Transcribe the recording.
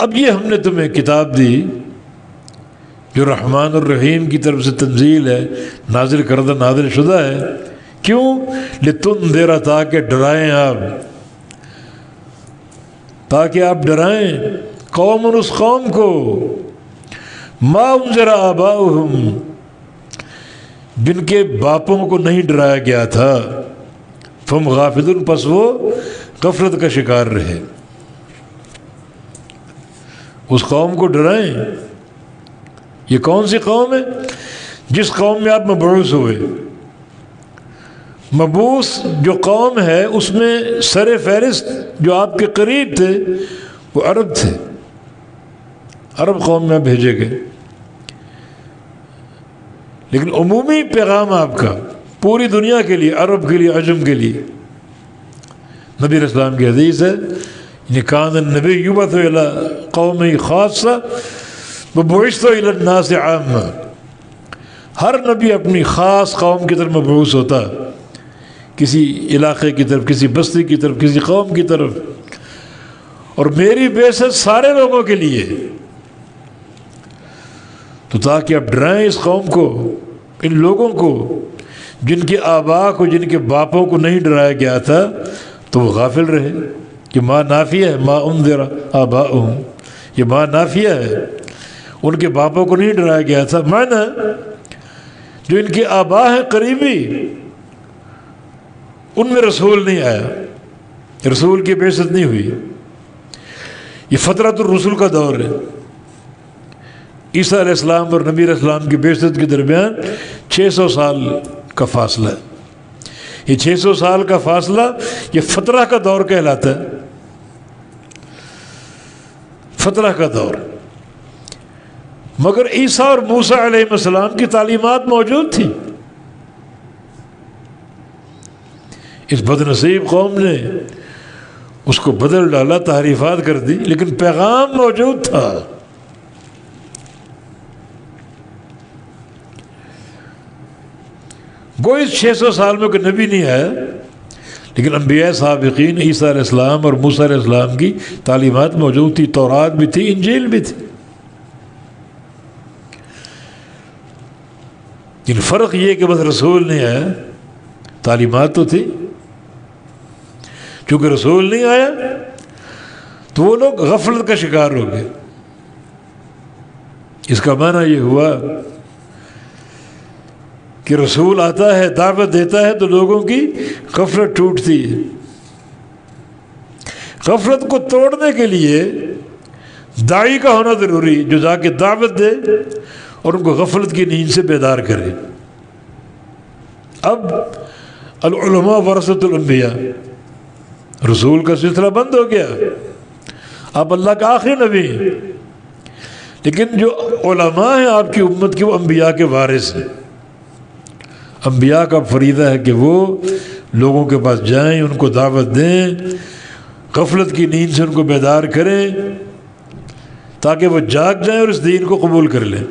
اب یہ ہم نے تمہیں کتاب دی جو رحمان الرحیم کی طرف سے تنزیل ہے، نازل کردہ نازل شدہ ہے، کیوں؟ لتنذر، تاکہ ڈرائیں آپ، تاکہ آپ ڈرائیں قوم، اس قوم کو، ما انذر آباؤہم، جن کے باپوں کو نہیں ڈرایا گیا تھا، فہم غافلون، پس وہ غفلت کا شکار رہے۔ اس قوم کو ڈرائیں۔ یہ کون سی قوم ہے؟ جس قوم میں آپ مبعوث ہوئے۔ مبعوث جو قوم ہے اس میں سر فہرست جو آپ کے قریب تھے وہ عرب تھے، عرب قوم میں بھیجے گئے، لیکن عمومی پیغام آپ کا پوری دنیا کے لیے، عرب کے لیے، عجم کے لیے۔ نبی علیہ السلام کی حدیث ہے، کان النبی یبعث الی قومہ خاصہ وبعثت الی الناس عامہ۔ ہر نبی اپنی خاص قوم کی طرف مبعوث ہوتا، کسی علاقے کی طرف، کسی بستی کی طرف، کسی قوم کی طرف، اور میری بعثت سارے لوگوں کے لیے، تو تاکہ آپ ڈرائیں اس قوم کو، ان لوگوں کو جن کے آبا کو، جن کے باپوں کو نہیں ڈرایا گیا تھا، تو وہ غافل رہے۔ یہ ماں نافیہ ہے، ما انذر آباؤہم، یہ ماں نافیہ ہے، ان کے باپوں کو نہیں ڈرایا گیا تھا، معنی جو ان کے آبا ہیں قریبی، ان میں رسول نہیں آیا، رسول کی بعثت نہیں ہوئی۔ یہ فترۃ الرسل کا دور ہے، عیسیٰ علیہ السلام اور نبی علیہ السلام کی بعثت کے درمیان 600 سال کا فاصلہ ہے۔ یہ 600 سال کا فاصلہ یہ فترہ کا دور کہلاتا ہے، فترہ کا دور۔ مگر عیسیٰ اور موسیٰ علیہ السلام کی تعلیمات موجود تھیں۔ اس بد نصیب قوم نے اس کو بدل ڈالا، تحریفات کر دی، لیکن پیغام موجود تھا۔ کوئی 600 سال میں کوئی نبی نہیں آیا، لیکن انبیاء سابقین عیسیٰ علیہ السلام اور موسیٰ علیہ السلام کی تعلیمات موجود تھی، تورات بھی تھی، انجیل بھی تھی۔ لیکن فرق یہ کہ بس رسول نہیں آیا، تعلیمات تو تھی۔ چونکہ رسول نہیں آیا تو وہ لوگ غفلت کا شکار ہو گئے۔ اس کا معنی یہ ہوا کہ رسول آتا ہے، دعوت دیتا ہے، تو لوگوں کی غفلت ٹوٹتی ہے۔ غفلت کو توڑنے کے لیے داعی کا ہونا ضروری، جو جا کے دعوت دے اور ان کو غفلت کی نیند سے بیدار کرے۔ اب العلماء ورثۃ الانبیاء، رسول کا سلسلہ بند ہو گیا، آپ اللہ کا آخری نبی ہیں، لیکن جو علماء ہیں آپ کی امت کے، وہ انبیاء کے وارث ہیں۔ انبیاء کا فریضہ ہے کہ وہ لوگوں کے پاس جائیں، ان کو دعوت دیں، غفلت کی نیند سے ان کو بیدار کریں، تاکہ وہ جاگ جائیں اور اس دین کو قبول کر لیں۔